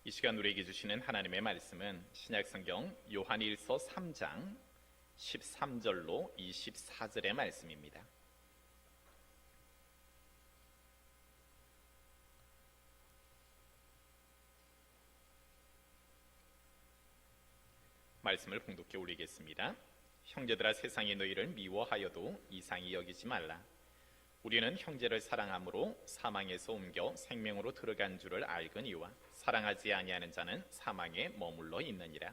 이 시간 우리에게 주시는 하나님의 말씀은 신약성경 요한일서 3장 13절로 24절의 말씀입니다. 말씀을 봉독해 올리겠습니다. 형제들아, 세상이 너희를 미워하여도 이상히 여기지 말라. 우리는 형제를 사랑함으로 사망에서 옮겨 생명으로 들어간 줄을 알거니와 사랑하지 아니하는 자는 사망에 머물러 있느니라.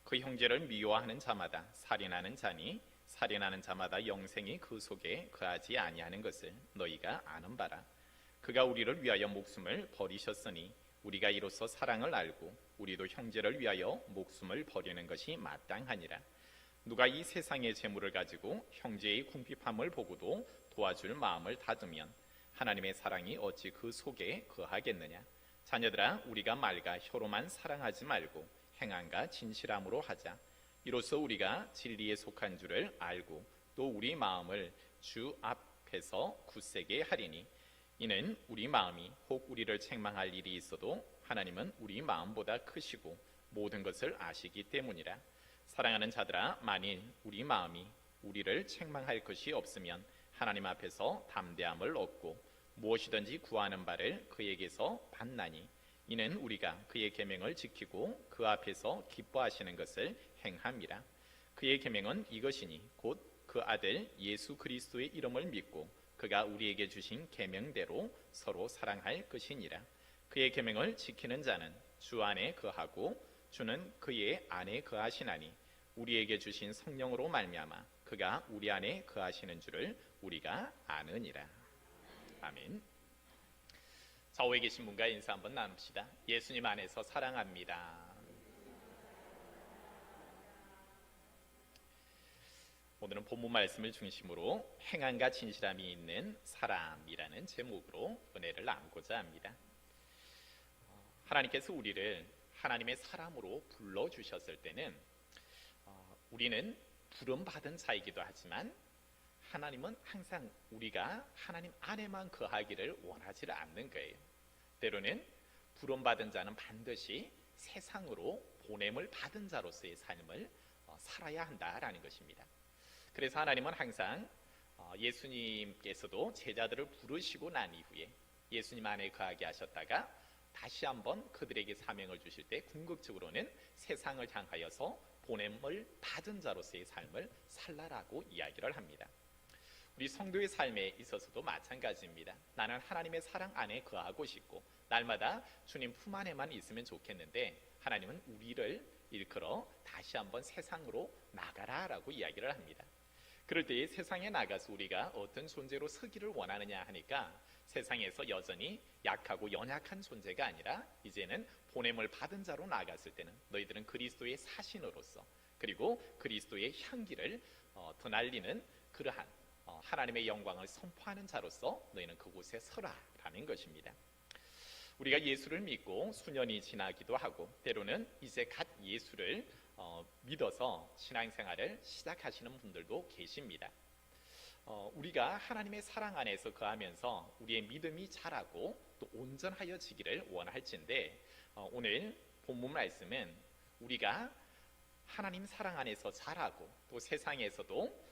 그 형제를 미워하는 자마다 살인하는 자니 살인하는 자마다 영생이 그 속에 거하지 아니하는 것을 너희가 아는 바라. 그가 우리를 위하여 목숨을 버리셨으니 우리가 이로써 사랑을 알고 우리도 형제를 위하여 목숨을 버리는 것이 마땅하니라. 누가 이 세상의 재물을 가지고 형제의 궁핍함을 보고도 도와줄 마음을 닫으면 하나님의 사랑이 어찌 그 속에 거하겠느냐. 자녀들아, 우리가 말과 혀로만 사랑하지 말고 행함과 진실함으로 하자. 이로써 우리가 진리에 속한 줄을 알고 또 우리 마음을 주 앞에서 굳세게 하리니, 이는 우리 마음이 혹 우리를 책망할 일이 있어도 하나님은 우리 마음보다 크시고 모든 것을 아시기 때문이라. 사랑하는 자들아, 만일 우리 마음이 우리를 책망할 것이 없으면 하나님 앞에서 담대함을 얻고 무엇이든지 구하는 바를 그에게서 받나니, 이는 우리가 그의 계명을 지키고 그 앞에서 기뻐하시는 것을 행함이라. 그의 계명은 이것이니 곧 그 아들 예수 그리스도의 이름을 믿고 그가 우리에게 주신 계명대로 서로 사랑할 것이니라. 그의 계명을 지키는 자는 주 안에 거하고 주는 그의 안에 거하시나니, 우리에게 주신 성령으로 말미암아 그가 우리 안에 거하시는 줄을 우리가 아느니라. 아멘. 좌우에 계신 분과 인사 한번 나눕시다. 예수님 안에서 사랑합니다. 오늘은 본문 말씀을 중심으로 행함과 진실함이 있는 사람이라는 제목으로 은혜를 나누고자 합니다. 하나님께서 우리를 하나님의 사람으로 불러주셨을 때는 우리는 부름받은 자이기도 하지만 하나님은 항상 우리가 하나님 안에만 거하기를 원하지 않는 거예요. 때로는 부름받은 자는 반드시 세상으로 보냄을 받은 자로서의 삶을 살아야 한다라는 것입니다. 그래서 하나님은 항상 예수님께서도 제자들을 부르시고 난 이후에 예수님 안에 거하게 하셨다가 다시 한번 그들에게 사명을 주실 때 궁극적으로는 세상을 향하여서 보냄을 받은 자로서의 삶을 살라라고 이야기를 합니다. 우리 성도의 삶에 있어서도 마찬가지입니다. 나는 하나님의 사랑 안에 거하고 싶고 날마다 주님 품 안에만 있으면 좋겠는데, 하나님은 우리를 일컬어 다시 한번 세상으로 나가라라고 이야기를 합니다. 그럴 때 세상에 나가서 우리가 어떤 존재로 서기를 원하느냐 하니까, 세상에서 여전히 약하고 연약한 존재가 아니라 이제는 보냄을 받은 자로 나갔을 때는 너희들은 그리스도의 사신으로서, 그리고 그리스도의 향기를 드날리는 그러한 하나님의 영광을 선포하는 자로서 너희는 그곳에 서라라는 것입니다. 우리가 예수를 믿고 수년이 지나기도 하고 때로는 이제 갓 예수를 믿어서 신앙생활을 시작하시는 분들도 계십니다. 우리가 하나님의 사랑 안에서 거하면서 우리의 믿음이 자라고 또 온전하여지기를 원할진데, 오늘 본문 말씀은 우리가 하나님 사랑 안에서 자라고 또 세상에서도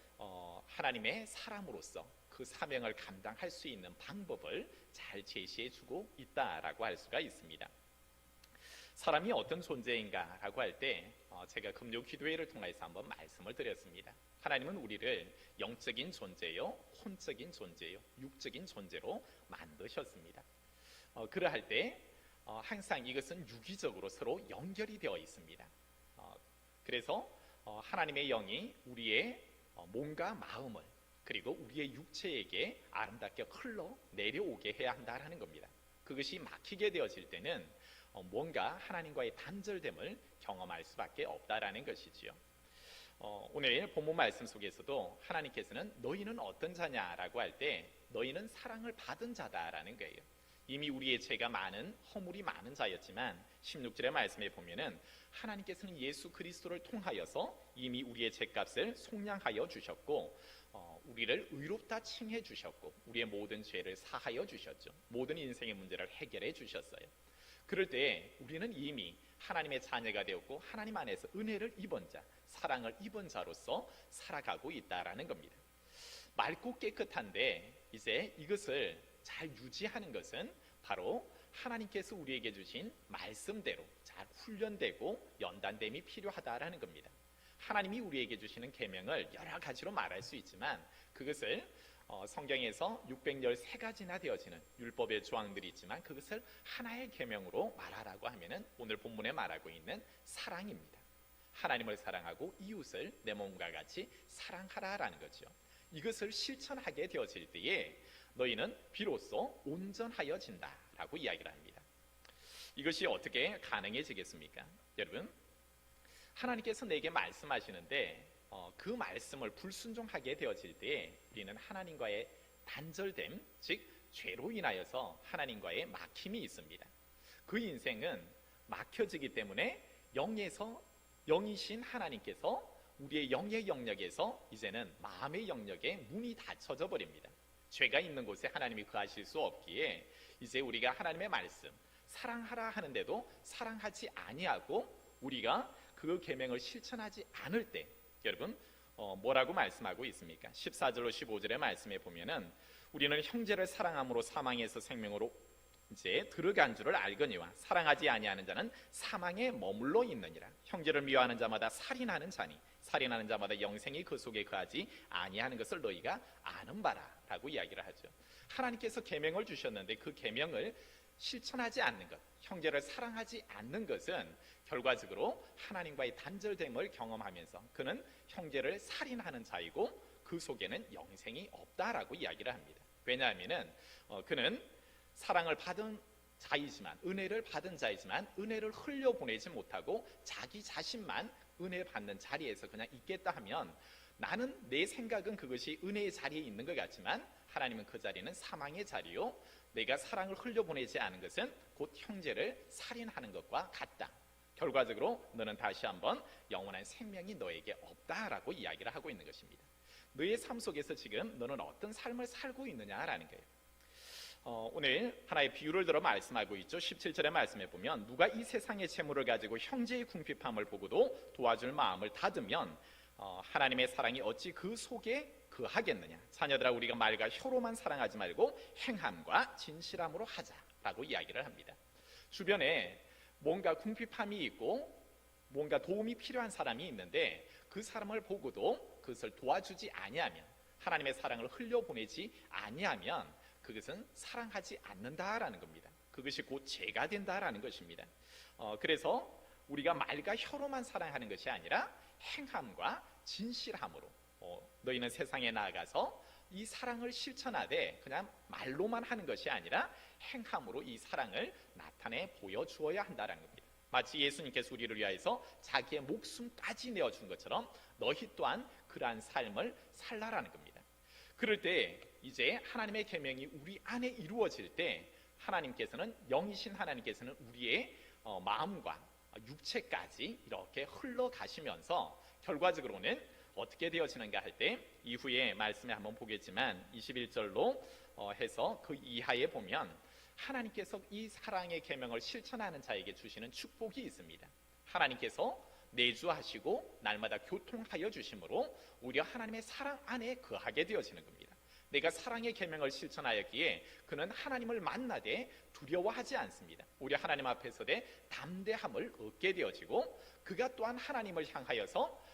하나님의 사람으로서 그 사명을 감당할 수 있는 방법을 잘 제시해주고 있다라고 할 수가 있습니다. 사람이 어떤 존재인가 라고 할 때 제가 금요 기도회를 통해서 한번 말씀을 드렸습니다. 하나님은 우리를 영적인 존재요, 혼적인 존재요, 육적인 존재로 만드셨습니다. 그러할 때 항상 이것은 유기적으로 서로 연결이 되어 있습니다. 그래서 하나님의 영이 우리의 몸과 마음을 그리고 우리의 육체에게 아름답게 흘러 내려오게 해야 한다는 겁니다. 그것이 막히게 되어질 때는 뭔가 하나님과의 단절됨을 경험할 수밖에 없다라는 것이지요. 오늘 본문 말씀 속에서도 하나님께서는 너희는 어떤 자냐라고 할 때 너희는 사랑을 받은 자다라는 거예요. 이미 우리의 죄가 많은, 허물이 많은 자였지만 16절의 말씀에 보면은 하나님께서는 예수 그리스도를 통하여서 이미 우리의 죄값을 속량하여 주셨고 우리를 의롭다 칭해 주셨고 우리의 모든 죄를 사하여 주셨죠. 모든 인생의 문제를 해결해 주셨어요. 그럴 때 우리는 이미 하나님의 자녀가 되었고 하나님 안에서 은혜를 입은 자, 사랑을 입은 자로서 살아가고 있다라는 겁니다. 맑고 깨끗한데 이제 이것을 잘 유지하는 것은 바로 하나님께서 우리에게 주신 말씀대로 잘 훈련되고 연단됨이 필요하다라는 겁니다. 하나님이 우리에게 주시는 계명을 여러 가지로 말할 수 있지만 그것을 성경에서 613가지나 되어지는 율법의 조항들이 있지만 그것을 하나의 계명으로 말하라고 하면은 오늘 본문에 말하고 있는 사랑입니다. 하나님을 사랑하고 이웃을 내 몸과 같이 사랑하라라는 거죠. 이것을 실천하게 되어질 때에 너희는 비로소 온전하여진다라고 이야기를 합니다. 이것이 어떻게 가능해지겠습니까? 여러분, 하나님께서 내게 말씀하시는데 그 말씀을 불순종하게 되어질 때 우리는 하나님과의 단절됨, 즉 죄로 인하여서 하나님과의 막힘이 있습니다. 그 인생은 막혀지기 때문에 영이신 하나님께서 우리의 영의 영역에서 이제는 마음의 영역에 문이 닫혀져 버립니다. 죄가 있는 곳에 하나님이 거하실 수 없기에 이제 우리가 하나님의 말씀 사랑하라 하는데도 사랑하지 아니하고 우리가 그 계명을 실천하지 않을 때 여러분 뭐라고 말씀하고 있습니까? 14절로 15절의 말씀에 보면은 우리는 형제를 사랑함으로 사망에서 생명으로 이제 들어간 줄을 알거니와 사랑하지 아니하는 자는 사망에 머물러 있느니라. 형제를 미워하는 자마다 살인하는 자니 살인하는 자마다 영생이 그 속에 거하지 아니하는 것을 너희가 아는 바라라고 이야기를 하죠. 하나님께서 계명을 주셨는데 그 계명을 실천하지 않는 것, 형제를 사랑하지 않는 것은 결과적으로 하나님과의 단절됨을 경험하면서 그는 형제를 살인하는 자이고 그 속에는 영생이 없다라고 이야기를 합니다. 왜냐하면은 그는 사랑을 받은 자이지만 은혜를 받은 자이지만 은혜를 흘려보내지 못하고 자기 자신만 은혜 받는 자리에서 그냥 있겠다 하면 나는 내 생각은 그것이 은혜의 자리에 있는 것 같지만 하나님은 그 자리는 사망의 자리요 내가 사랑을 흘려보내지 않은 것은 곧 형제를 살인하는 것과 같다. 결과적으로 너는 다시 한번 영원한 생명이 너에게 없다라고 이야기를 하고 있는 것입니다. 너의 삶 속에서 지금 너는 어떤 삶을 살고 있느냐라는 거예요. 오늘 하나의 비유를 들어 말씀하고 있죠. 17절의 말씀에 보면 누가 이 세상의 재물을 가지고 형제의 궁핍함을 보고도 도와줄 마음을 닫으면 하나님의 사랑이 어찌 그 속에 거하겠느냐. 자녀들아 우리가 말과 혀로만 사랑하지 말고 행함과 진실함으로 하자라고 이야기를 합니다. 주변에 뭔가 궁핍함이 있고 뭔가 도움이 필요한 사람이 있는데 그 사람을 보고도 그것을 도와주지 아니하면 하나님의 사랑을 흘려보내지 아니하면 그것은 사랑하지 않는다라는 겁니다. 그것이 곧 죄가 된다라는 것입니다. 그래서 우리가 말과 혀로만 사랑하는 것이 아니라 행함과 진실함으로 너희는 세상에 나아가서 이 사랑을 실천하되 그냥 말로만 하는 것이 아니라 행함으로 이 사랑을 나타내 보여주어야 한다는 겁니다. 마치 예수님께서 우리를 위하여서 자기의 목숨까지 내어준 것처럼 너희 또한 그러한 삶을 살라라는 겁니다. 그럴 때 이제 하나님의 계명이 우리 안에 이루어질 때 하나님께서는 영이신 하나님께서는 우리의 마음과 육체까지 이렇게 흘러가시면서 결과적으로는 어떻게 되어지는가 할 때 이후에 말씀에 한번 보겠지만 21절로 해서 그 이하에 보면 하나님께서 이 사랑의 계명을 실천하는 자에게 주시는 축복이 있습니다. 하나님께서 내주하시고 날마다 교통하여 주심으로 오히려 하나님의 사랑 안에 거하게 되어지는 겁니다. 내가 사랑의 계명을 실천하였기에 그는 하나님을 만나되 두려워하지 않습니다. 오히려 하나님 앞에서 내 담대함을 얻게 되어지고 그가 또한 하나님을 향하여서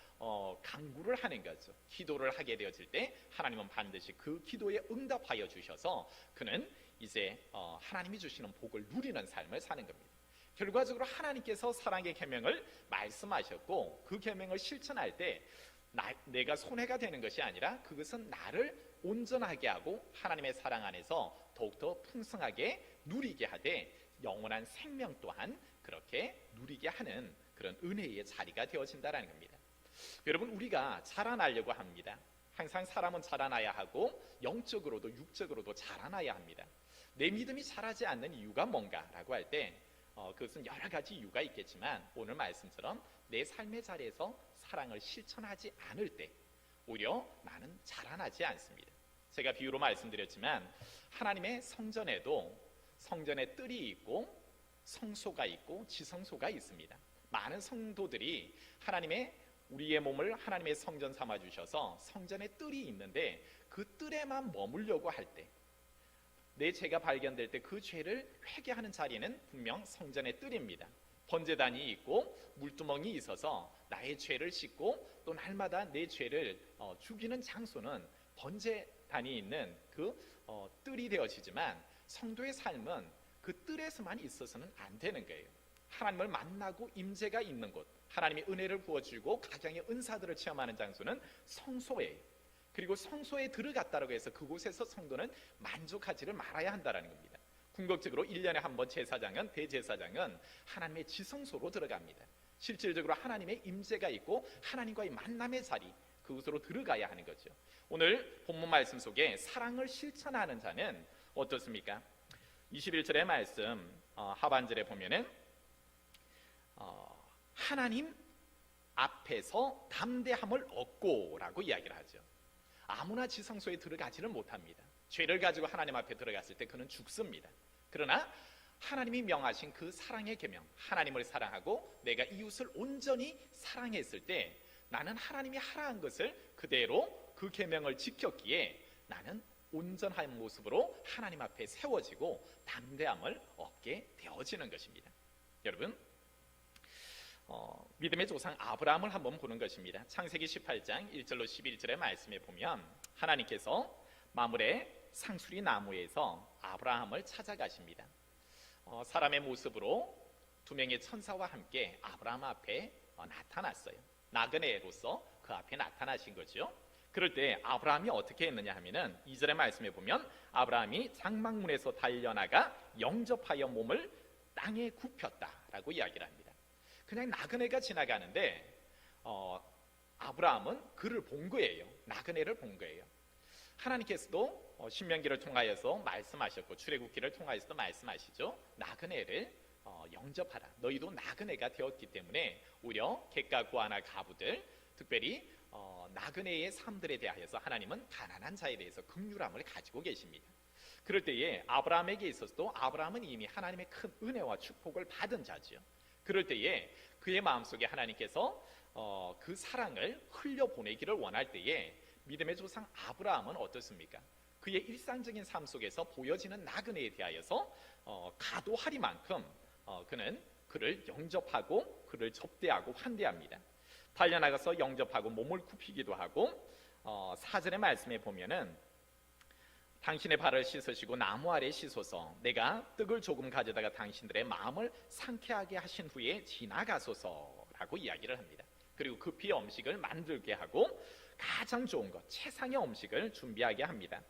간구를 하는 거죠. 기도를 하게 되어질 때 하나님은 반드시 그 기도에 응답하여 주셔서 그는 이제 하나님이 주시는 복을 누리는 삶을 사는 겁니다. 결과적으로 하나님께서 사랑의 계명을 말씀하셨고 그 계명을 실천할 때 내가 손해가 되는 것이 아니라 그것은 나를 온전하게 하고 하나님의 사랑 안에서 더욱더 풍성하게 누리게 하되 영원한 생명 또한 그렇게 누리게 하는 그런 은혜의 자리가 되어진다는 겁니다. 여러분 우리가 자라나려고 합니다. 항상 사람은 자라나야 하고 영적으로도 육적으로도 자라나야 합니다. 내 믿음이 자라지 않는 이유가 뭔가라고 할 때 그것은 여러 가지 이유가 있겠지만 오늘 말씀처럼 내 삶의 자리에서 사랑을 실천하지 않을 때 오히려 나는 자라나지 않습니다. 제가 비유로 말씀드렸지만 하나님의 성전에도 성전에 뜰이 있고 성소가 있고 지성소가 있습니다. 많은 성도들이 우리의 몸을 하나님의 성전 삼아 주셔서 성전에 뜰이 있는데 그 뜰에만 머물려고 할 때, 내 죄가 발견될 때 그 죄를 회개하는 자리는 분명 성전의 뜰입니다. 번제단이 있고 물두멍이 있어서 나의 죄를 씻고 또 날마다 내 죄를 죽이는 장소는 번제단이 있는 그 뜰이 되어지지만, 성도의 삶은 그 뜰에서만 있어서는 안 되는 거예요. 하나님을 만나고 임재가 있는 곳, 하나님의 은혜를 부어주고 각양의 은사들을 체험하는 장소는 성소예요. 그리고 성소에 들어갔다고 해서 그곳에서 성도는 만족하지를 말아야 한다는 겁니다. 궁극적으로 1년에 한 번 대제사장은 하나님의 지성소로 들어갑니다. 실질적으로 하나님의 임재가 있고 하나님과의 만남의 자리, 그곳으로 들어가야 하는 거죠. 오늘 본문 말씀 속에 사랑을 실천하는 자는 어떻습니까? 21절의 말씀 하반절에 보면은 하나님 앞에서 담대함을 얻고 라고 이야기를 하죠. 아무나 지성소에 들어가지를 못합니다. 죄를 가지고 하나님 앞에 들어갔을 때 그는 죽습니다. 그러나 하나님이 명하신 그 사랑의 계명, 하나님을 사랑하고 내가 이웃을 온전히 사랑했을 때 나는 하나님이 하라한 것을 그대로 그 계명을 지켰기에 나는 온전한 모습으로 하나님 앞에 세워지고 담대함을 얻게 되어지는 것입니다. 여러분, 믿음의 조상 아브라함을 한번 보는 것입니다. 창세기 18장 1절로 11절의 말씀에 보면 하나님께서 마므레 상수리 나무에서 아브라함을 찾아가십니다. 사람의 모습으로 두 명의 천사와 함께 아브라함 앞에 나타났어요. 나그네로서 그 앞에 나타나신 거죠. 그럴 때 아브라함이 어떻게 했느냐 하면은 2절의 말씀에 보면 아브라함이 장막문에서 달려나가 영접하여 몸을 땅에 굽혔다라고 이야기를 합니다. 그냥 나그네가 지나가는데 아브라함은 그를 본 거예요. 나그네를 본 거예요. 하나님께서도 신명기를 통하여서 말씀하셨고 출애굽기를 통하여서도 말씀하시죠. 나그네를 영접하라. 너희도 나그네가 되었기 때문에 오히려 객가 구하나 가부들, 특별히 나그네의 삶들에 대하여서 하나님은 가난한 자에 대해서 긍휼함을 가지고 계십니다. 그럴 때에 아브라함에게 있어서도 아브라함은 이미 하나님의 큰 은혜와 축복을 받은 자지요. 그럴 때에 그의 마음속에 하나님께서 그 사랑을 흘려보내기를 원할 때에 믿음의 조상 아브라함은 어떻습니까? 그의 일상적인 삶 속에서 보여지는 나그네에 대하여서 가도하리만큼 그는 그를 영접하고 그를 접대하고 환대합니다. 달려나가서 영접하고 몸을 굽히기도 하고 4절의 말씀에 보면은 당신의 발을 씻으시고 나무 아래 씻어서 내가 떡을 조금 가져다가 당신들의 마음을 상쾌하게 하신 후에 지나가소서라고 이야기를 합니다. 그리고 급히 음식을 만들게 하고 가장 좋은 것, 최상의 음식을 준비하게 합니다.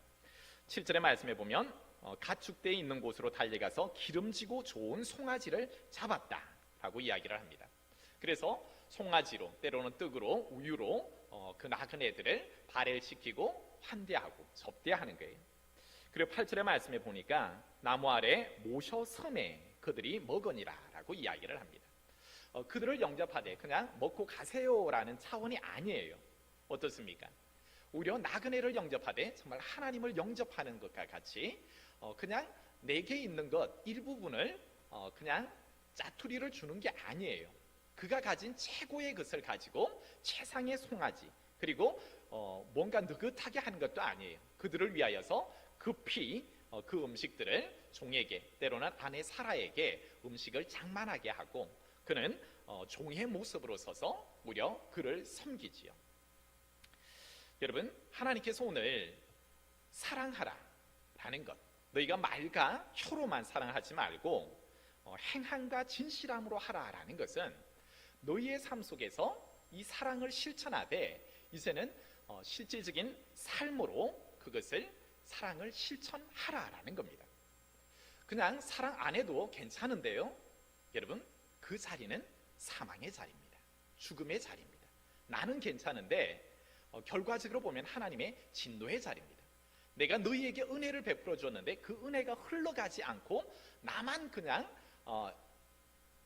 7절의 말씀에 보면 가축대에 있는 곳으로 달려가서 기름지고 좋은 송아지를 잡았다라고 이야기를 합니다. 그래서 송아지로, 때로는 떡으로, 우유로 그 나그네들을 발효시키고 환대하고 접대하는 거예요. 그리고 8절의 말씀에 보니까 나무 아래 모셔 섬에 그들이 먹으니라 라고 이야기를 합니다. 그들을 영접하되 그냥 먹고 가세요라는 차원이 아니에요. 어떻습니까? 오히려 나그네를 영접하되 정말 하나님을 영접하는 것과 같이 그냥 내게 있는 것 일부분을 그냥 짜투리를 주는 게 아니에요. 그가 가진 최고의 것을 가지고 최상의 송아지, 그리고 뭔가 느긋하게 하는 것도 아니에요. 그들을 위하여서 급히 그 음식들을 종에게, 때로는 아내 사라에게 음식을 장만하게 하고 그는 종의 모습으로 서서 무려 그를 섬기지요. 여러분, 하나님께서 오늘 사랑하라 라는 것, 너희가 말과 혀로만 사랑하지 말고 행함과 진실함으로 하라라는 것은 너희의 삶 속에서 이 사랑을 실천하되 이제는 실질적인 삶으로 그것을 사랑을 실천하라라는 겁니다. 그냥 사랑 안 해도 괜찮은데요, 여러분, 그 자리는 사망의 자리입니다. 죽음의 자리입니다. 나는 괜찮은데 결과적으로 보면 하나님의 진노의 자리입니다. 내가 너희에게 은혜를 베풀어 줬는데 그 은혜가 흘러가지 않고 나만 그냥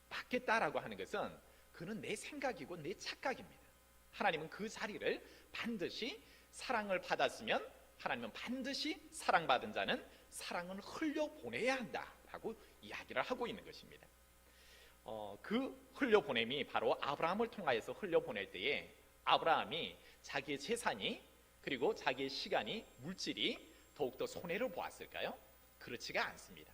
받겠다라고 하는 것은 그는 내 생각이고 내 착각입니다. 하나님은 그 자리를 반드시 사랑을 받았으면 하나님은 반드시 사랑받은 자는 사랑을 흘려보내야 한다라고 이야기를 하고 있는 것입니다. 그 흘려보냄이 바로 아브라함을 통하여서 흘려보낼 때에 아브라함이 자기의 재산이 그리고 자기의 시간이 물질이 더욱더 손해를 보았을까요? 그렇지가 않습니다.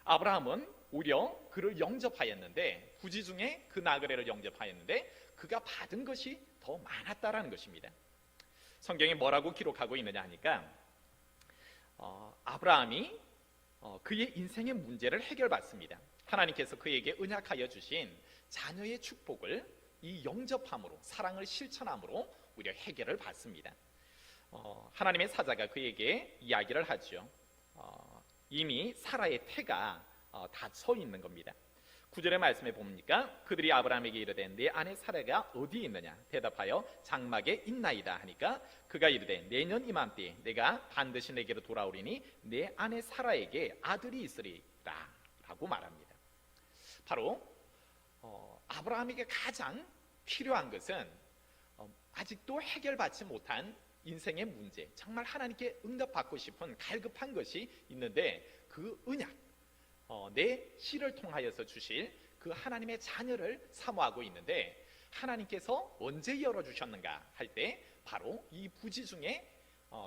아브라함은 오히려 그를 영접하였는데 부지 중에 그 나그네를 영접하였는데 그가 받은 것이 더 많았다라는 것입니다. 성경이 뭐라고 기록하고 있느냐 하니까 아브라함이 그의 인생의 문제를 해결받습니다. 하나님께서 그에게 언약하여 주신 자녀의 축복을 이 영접함으로 사랑을 실천함으로 오히려 해결을 받습니다. 하나님의 사자가 그에게 이야기를 하죠. 이미 사라의 태가 다 서 있는 겁니다. 9절의 말씀에 보니까 그들이 아브라함에게 이르되 내 아내 사라가 어디 있느냐 대답하여 장막에 있나이다 하니까 그가 이르되 내년 이맘때에 내가 반드시 내게로 돌아오리니 내 아내 사라에게 아들이 있으리라 라고 말합니다. 바로 아브라함에게 가장 필요한 것은 아직도 해결받지 못한 인생의 문제, 정말 하나님께 응답받고 싶은 갈급한 것이 있는데 그 언약, 내 씨를 통하여서 주실 그 하나님의 자녀를 사모하고 있는데 하나님께서 언제 열어주셨는가 할 때 바로 이 부지 중에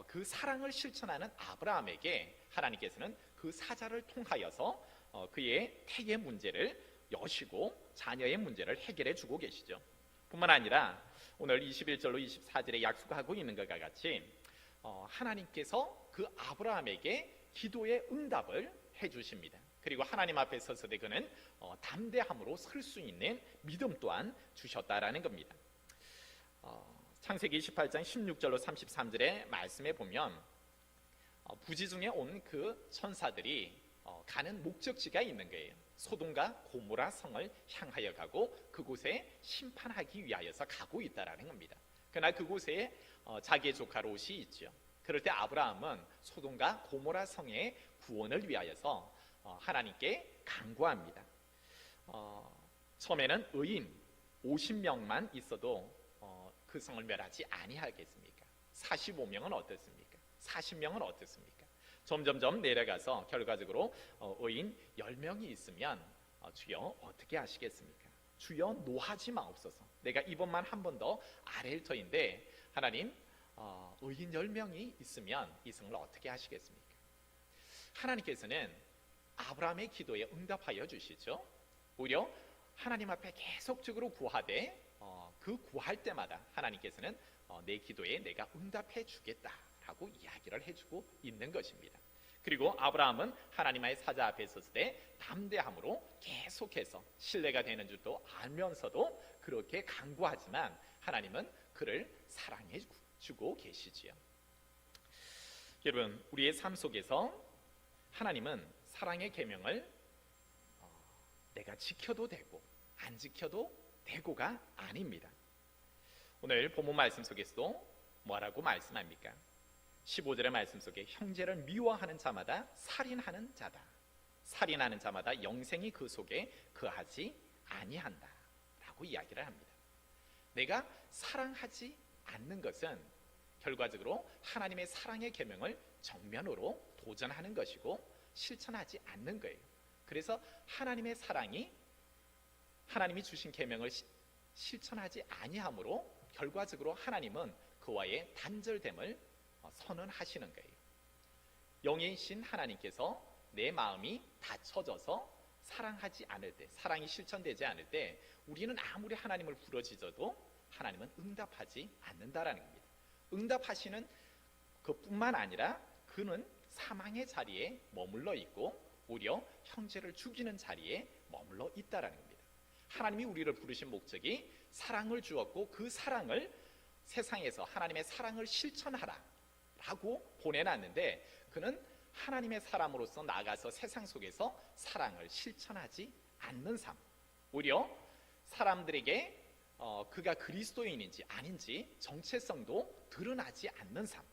그 사랑을 실천하는 아브라함에게 하나님께서는 그 사자를 통하여서 그의 태의 문제를 여시고 자녀의 문제를 해결해 주고 계시죠. 뿐만 아니라 오늘 21절로 24절에 약속하고 있는 것과 같이 하나님께서 그 아브라함에게 기도의 응답을 해주십니다. 그리고 하나님 앞에 서서 그는 담대함으로 설 수 있는 믿음 또한 주셨다라는 겁니다. 창세기 28장 16절로 33절의 말씀에 보면 부지 중에 온 그 천사들이 가는 목적지가 있는 거예요. 소돔과 고모라 성을 향하여 가고 그곳에 심판하기 위하여서 가고 있다라는 겁니다. 그러나 그곳에 자기의 조카 롯이 있죠. 그럴 때 아브라함은 소돔과 고모라 성의 구원을 위하여서 하나님께 간구합니다. 처음에는 의인 50명만 있어도 그 성을 멸하지 아니하겠습니까? 45명은 어떻습니까? 40명은 어떻습니까? 점점점 내려가서 결과적으로 의인 10명이 있으면 주여 어떻게 하시겠습니까? 주여 노하지 마옵소서. 내가 이번만 한 번 더 아래일 터인데 하나님 의인 10명이 있으면 이 성을 어떻게 하시겠습니까? 하나님께서는 아브라함의 기도에 응답하여 주시죠. 오히려 하나님 앞에 계속적으로 구하되 그 구할 때마다 하나님께서는 내 기도에 내가 응답해 주겠다라고 이야기를 해주고 있는 것입니다. 그리고 아브라함은 하나님의 사자 앞에 섰을 때 담대함으로 계속해서 신뢰가 되는 줄도 알면서도 그렇게 간구하지만 하나님은 그를 사랑해 주고 계시지요. 여러분, 우리의 삶 속에서 하나님은 사랑의 계명을 내가 지켜도 되고 안 지켜도 되고가 아닙니다. 오늘 본문 말씀 속에서도 뭐라고 말씀합니까? 15절의 말씀 속에 형제를 미워하는 자마다 살인하는 자다. 살인하는 자마다 영생이 그 속에 거하지 아니한다 라고 이야기를 합니다. 내가 사랑하지 않는 것은 결과적으로 하나님의 사랑의 계명을 정면으로 도전하는 것이고 실천하지 않는 거예요. 그래서 하나님의 사랑이 하나님이 주신 계명을 실천하지 아니함으로 결과적으로 하나님은 그와의 단절됨을 선언하시는 거예요. 영이신 하나님께서 내 마음이 닫혀져서 사랑하지 않을 때, 사랑이 실천되지 않을 때 우리는 아무리 하나님을 부르짖어도 하나님은 응답하지 않는다라는 겁니다. 응답하시는 그뿐만 아니라 그는 사망의 자리에 머물러 있고 오히려 형제를 죽이는 자리에 머물러 있다라는 겁니다. 하나님이 우리를 부르신 목적이 사랑을 주었고 그 사랑을 세상에서 하나님의 사랑을 실천하라 라고 보내놨는데 그는 하나님의 사람으로서 나가서 세상 속에서 사랑을 실천하지 않는 삶, 오히려 사람들에게 그가 그리스도인인지 아닌지 정체성도 드러나지 않는 삶,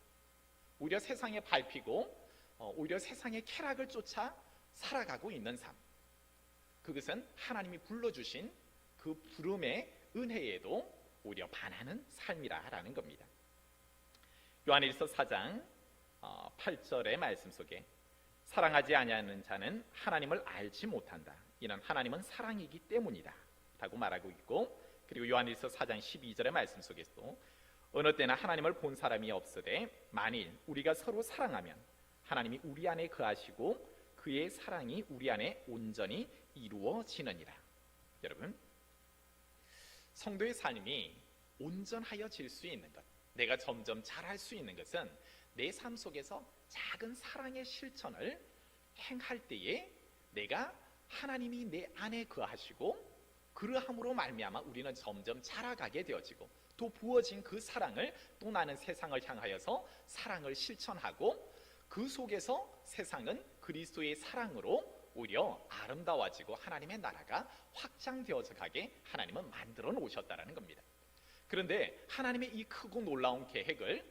오히려 세상에 밟히고 오히려 세상의 쾌락을 쫓아 살아가고 있는 삶, 그것은 하나님이 불러주신 그 부름의 은혜에도 오히려 반하는 삶이라는 겁니다. 요한일서 4장 8절의 말씀 속에 사랑하지 아니하는 자는 하나님을 알지 못한다. 이는 하나님은 사랑이기 때문이다 라고 말하고 있고, 그리고 요한일서 4장 12절의 말씀 속에서도 어느 때나 하나님을 본 사람이 없으되 만일 우리가 서로 사랑하면 하나님이 우리 안에 거하시고 그의 사랑이 우리 안에 온전히 이루어지느니라. 여러분, 성도의 삶이 온전하여질 수 있는 것, 내가 점점 잘할 수 있는 것은 내 삶 속에서 작은 사랑의 실천을 행할 때에 내가 하나님이 내 안에 거하시고 그러함으로 말미암아 우리는 점점 자라가게 되어지고, 또 부어진 그 사랑을 또 나는 세상을 향하여서 사랑을 실천하고, 그 속에서 세상은 그리스도의 사랑으로 오히려 아름다워지고 하나님의 나라가 확장되어져 가게 하나님은 만들어 놓으셨다라는 겁니다. 그런데 하나님의 이 크고 놀라운 계획을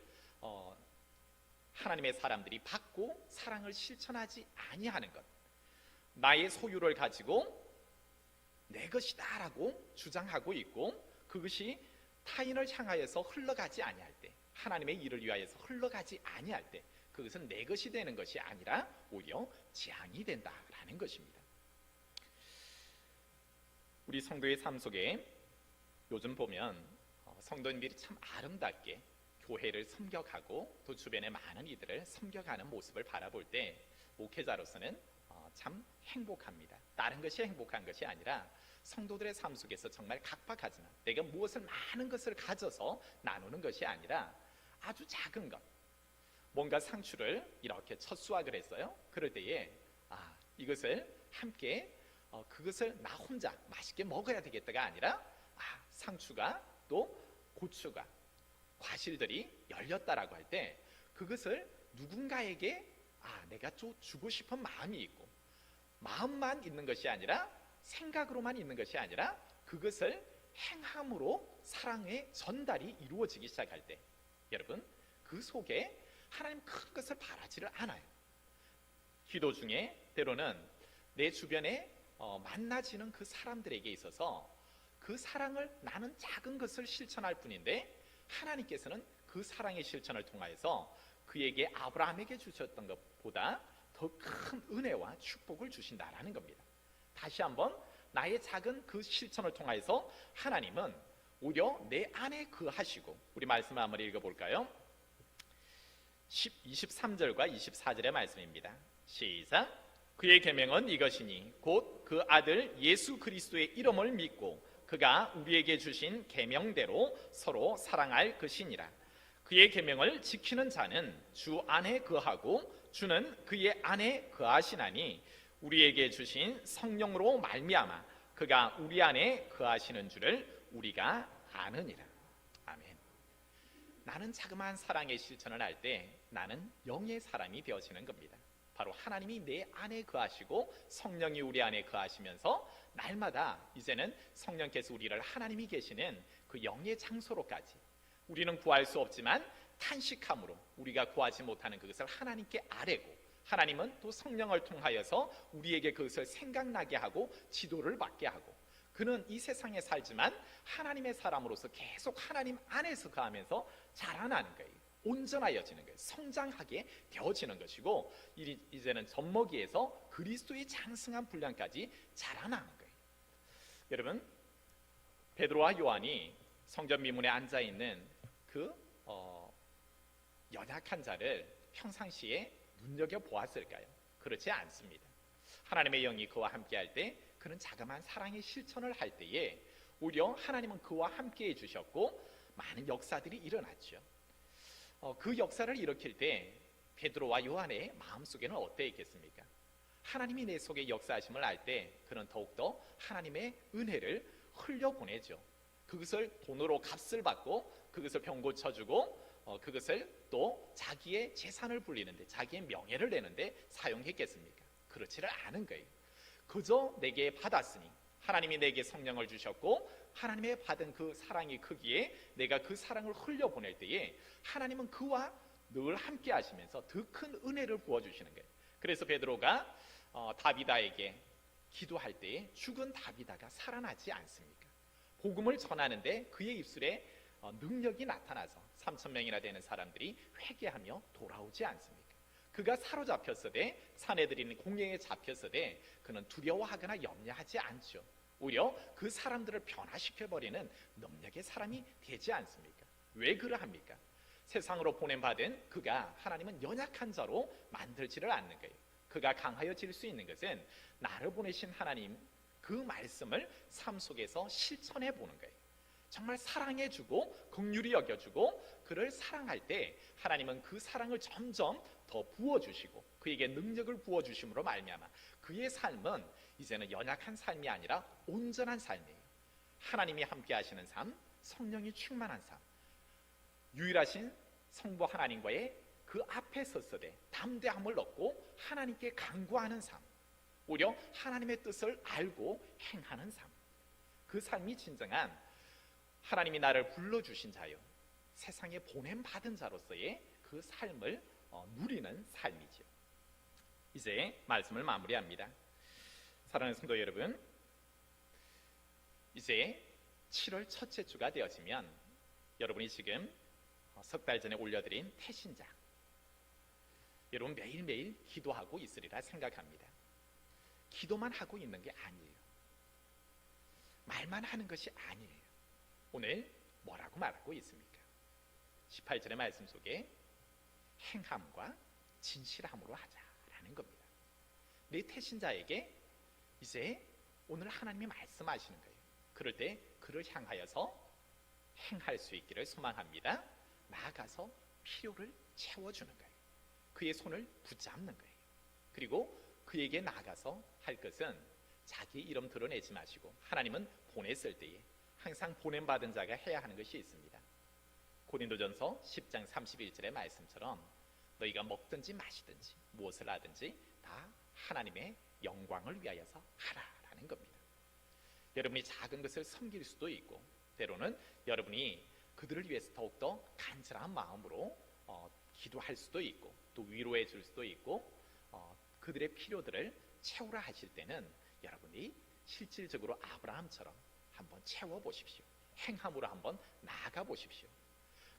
하나님의 사람들이 받고 사랑을 실천하지 아니하는 것, 나의 소유를 가지고 내 것이다 라고 주장하고 있고, 그것이 타인을 향하여서 흘러가지 아니할 때, 하나님의 일을 위하여서 흘러가지 아니할 때 그것은 내 것이 되는 것이 아니라 오히려 재앙이 된다라는 것입니다. 우리 성도의 삶 속에 요즘 보면 성도님들이 참 아름답게 교회를 섬겨가고 또 주변의 많은 이들을 섬겨가는 모습을 바라볼 때 목회자로서는 참 행복합니다. 다른 것이 행복한 것이 아니라 성도들의 삶 속에서 정말 각박하지만 내가 무엇을 많은 것을 가져서 나누는 것이 아니라 아주 작은 것, 뭔가 상추를 이렇게 첫 수확을 했어요. 그럴 때에 이것을 함께 그것을 나 혼자 맛있게 먹어야 되겠다가 아니라 상추가 또 고추가 과실들이 열렸다라고 할 때 그것을 누군가에게 내가 좀 주고 싶은 마음이 있고, 마음만 있는 것이 아니라 생각으로만 있는 것이 아니라 그것을 행함으로 사랑의 전달이 이루어지기 시작할 때, 여러분, 그 속에 하나님 큰 것을 바라지를 않아요. 기도 중에 때로는 내 주변에 만나지는 그 사람들에게 있어서 그 사랑을 나는 작은 것을 실천할 뿐인데 하나님께서는 그 사랑의 실천을 통하여서 그에게 아브라함에게 주셨던 것보다 더 큰 은혜와 축복을 주신다라는 겁니다. 다시 한번 나의 작은 그 실천을 통하여서 하나님은 오히려 내 안에 거하시고, 우리 말씀을 한번 읽어볼까요? 23절과 24절의 말씀입니다. 시작. 그의 계명은 이것이니 곧 그 아들 예수 그리스도의 이름을 믿고 그가 우리에게 주신 계명대로 서로 사랑할 것이니라. 그의 계명을 지키는 자는 주 안에 거하고 주는 그의 안에 거하시나니 우리에게 주신 성령으로 말미암아 그가 우리 안에 거하시는 줄을 우리가 아느니라. 아멘. 나는 자그마한 사랑의 실천을 할 때 나는 영의 사람이 되어지는 겁니다. 바로 하나님이 내 안에 거하시고 성령이 우리 안에 거하시면서 날마다 이제는 성령께서 우리를 하나님이 계시는 그 영의 장소로까지, 우리는 구할 수 없지만 탄식함으로 우리가 구하지 못하는 그것을 하나님께 아뢰고, 하나님은 또 성령을 통하여서 우리에게 그것을 생각나게 하고 지도를 받게 하고, 그는 이 세상에 살지만 하나님의 사람으로서 계속 하나님 안에서 거하면서 자라나는 거예요. 온전하여지는 거예요. 성장하게 되어지는 것이고, 이제는 젖먹이에서 그리스도의 장성한 분량까지 자라나는 거예요. 여러분, 베드로와 요한이 성전 미문에 앉아있는 그 연약한 자를 평상시에 눈여겨보았을까요? 그렇지 않습니다. 하나님의 영이 그와 함께할 때 그는 자그마한 사랑의 실천을 할 때에 오히려 하나님은 그와 함께 해주셨고 많은 역사들이 일어났죠. 그 역사를 일으킬 때 베드로와 요한의 마음속에는 어떠했겠습니까? 하나님이 내 속에 역사하심을 알 때 그는 더욱더 하나님의 은혜를 흘려보내죠. 그것을 돈으로 값을 받고 그것을 병 고쳐주고 그것을 또 자기의 재산을 불리는데, 자기의 명예를 내는데 사용했겠습니까? 그렇지를 않은 거예요. 그저 내게 받았으니, 하나님이 내게 성령을 주셨고 하나님의 받은 그 사랑이 크기에 내가 그 사랑을 흘려보낼 때에 하나님은 그와 늘 함께 하시면서 더 큰 은혜를 부어주시는 거예요. 그래서 베드로가 다비다에게 기도할 때에 죽은 다비다가 살아나지 않습니까? 복음을 전하는데 그의 입술에 능력이 나타나서 3,000명이나 되는 사람들이 회개하며 돌아오지 않습니까? 그가 사로잡혔으되 사내들이 있는 공회에 잡혔으되 그는 두려워하거나 염려하지 않죠. 오히려 그 사람들을 변화시켜버리는 능력의 사람이 되지 않습니까? 왜 그러합니까? 세상으로 보냄받은 그가 하나님은 연약한 자로 만들지를 않는 거예요. 그가 강하여질 수 있는 것은 나를 보내신 하나님 그 말씀을 삶 속에서 실천해 보는 거예요. 정말 사랑해주고 긍휼히 여겨주고 그를 사랑할 때 하나님은 그 사랑을 점점 더 부어주시고 그에게 능력을 부어주심으로 말미암아 그의 삶은 이제는 연약한 삶이 아니라 온전한 삶이에요. 하나님이 함께 하시는 삶, 성령이 충만한 삶, 유일하신 성부 하나님과의 그 앞에 섰으되 담대함을 얻고 하나님께 간구하는 삶, 오히려 하나님의 뜻을 알고 행하는 삶, 그 삶이 진정한 하나님이 나를 불러주신 자요 세상에 보냄받은 자로서의 그 삶을 누리는 삶이죠. 이제 말씀을 마무리합니다. 사랑하는 성도 여러분, 이제 7월 첫째 주가 되어지면 여러분이 지금 석 달 전에 올려드린 태신자, 여러분 매일매일 기도하고 있으리라 생각합니다. 기도만 하고 있는 게 아니에요. 말만 하는 것이 아니에요. 오늘 뭐라고 말하고 있습니까? 18절의 말씀 속에 행함과 진실함으로 하자라는 겁니다. 내 태신자에게 이제 오늘 하나님이 말씀하시는 거예요. 그럴 때 그를 향하여서 행할 수 있기를 소망합니다. 나아가서 필요를 채워주는 거예요. 그의 손을 붙잡는 거예요. 그리고 그에게 나아가서 할 것은 자기 이름 드러내지 마시고 하나님은 보냈을 때에 항상 보냄받은 자가 해야 하는 것이 있습니다. 고린도전서 10장 31절의 말씀처럼 너희가 먹든지 마시든지 무엇을 하든지 다 하나님의 영광을 위하여서 하라라는 겁니다. 여러분이 작은 것을 섬길 수도 있고 때로는 여러분이 그들을 위해서 더욱더 간절한 마음으로 기도할 수도 있고 또 위로해 줄 수도 있고 그들의 필요들을 채우라 하실 때는 여러분이 실질적으로 아브라함처럼 한번 채워보십시오. 행함으로 한번 나아가 보십시오.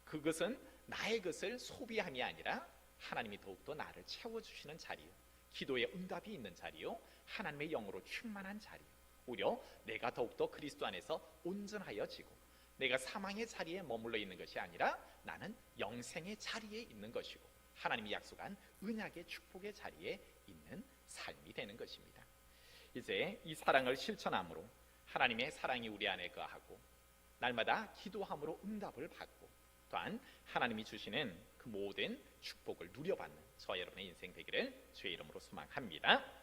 그것은 나의 것을 소비함이 아니라 하나님이 더욱더 나를 채워주시는 자리요, 기도의 응답이 있는 자리요, 하나님의 영으로 충만한 자리요, 오히려 내가 더욱더 그리스도 안에서 온전하여지고 내가 사망의 자리에 머물러 있는 것이 아니라 나는 영생의 자리에 있는 것이고 하나님이 약속한 은약의 축복의 자리에 있는 삶이 되는 것입니다. 이제 이 사랑을 실천함으로 하나님의 사랑이 우리 안에 거하고 날마다 기도함으로 응답을 받고 또한 하나님이 주시는 그 모든 축복을 누려받는 저와 여러분의 인생 되기를 주의 이름으로 소망합니다.